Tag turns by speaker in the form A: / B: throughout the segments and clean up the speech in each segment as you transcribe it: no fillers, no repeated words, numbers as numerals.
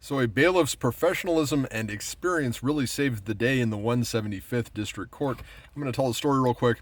A: So a bailiff's professionalism and experience really saved the day in the 175th District Court. I'm going to tell the story real quick.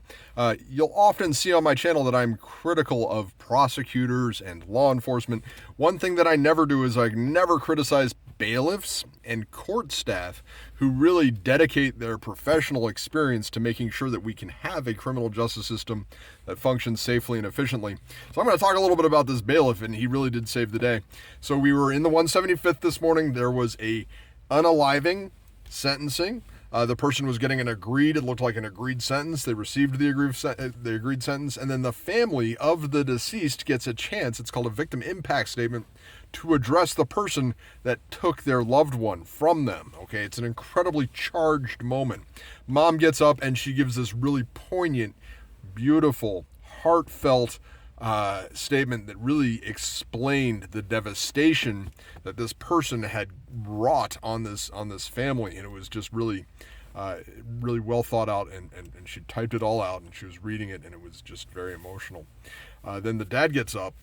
A: You'll often see on my channel that I'm critical of prosecutors and law enforcement. One thing that I never do is I never criticize bailiffs and court staff who really dedicate their professional experience to making sure that we can have a criminal justice system that functions safely and efficiently. So I'm going to talk a little bit about this bailiff, and he really did save the day. So we were in the 175th this morning. There was a unaliving sentencing. The person was getting it looked like an agreed sentence. They received the agreed sentence, and then the family of the deceased gets a chance. It's called a victim impact statement to address the person that took their loved one from them. Okay, it's an incredibly charged moment. Mom gets up and she gives this really poignant, beautiful, heartfelt statement that really explained the devastation that this person had wrought on this family, and it was just really well thought out, and she typed it all out, and she was reading it, and it was just very emotional. Then the dad gets up,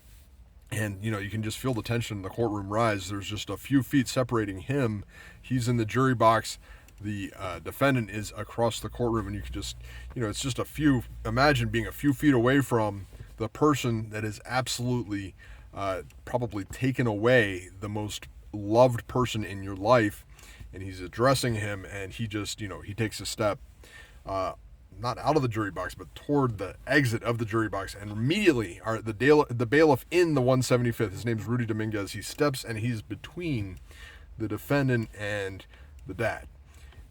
A: and you can just feel the tension in the courtroom rise. There's just a few feet separating him. He's in the jury box. The defendant is across the courtroom, and you can just, it's just imagine being a few feet away from the person that is absolutely probably taken away the most loved person in your life, and he's addressing him, and he just, he takes a step, not out of the jury box, but toward the exit of the jury box, and immediately the bailiff in the 175th, his name's Rudy Dominguez, he steps and he's between the defendant and the dad.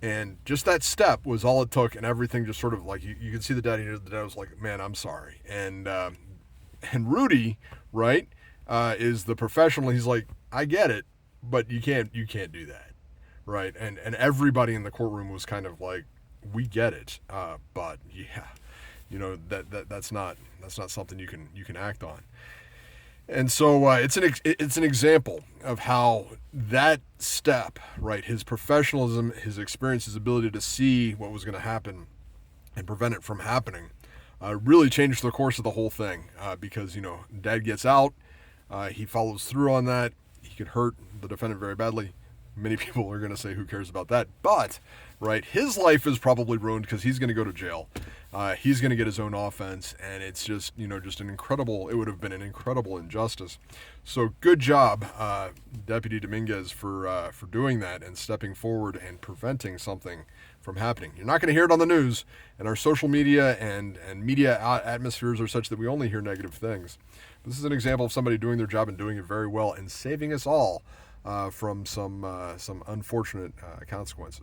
A: And just that step was all it took, and everything just sort of like, you could see the dad was like, man, I'm sorry. And Rudy, right, is the professional. He's like, I get it, but you can't do that, right? And everybody in the courtroom was kind of like, we get it, but yeah, that's not something you can act on. And so it's an example of how that step, right, his professionalism, his experience, his ability to see what was going to happen and prevent it from happening, really changed the course of the whole thing. Because dad gets out, he follows through on that. He could hurt the defendant very badly. Many people are going to say, who cares about that? But, right, his life is probably ruined because he's going to go to jail. He's going to get his own offense, and it's just, it would have been an incredible injustice. So good job, Deputy Dominguez, for doing that and stepping forward and preventing something from happening. You're not going to hear it on the news, and our social media and media atmospheres are such that we only hear negative things. This is an example of somebody doing their job and doing it very well and saving us all from some unfortunate consequences.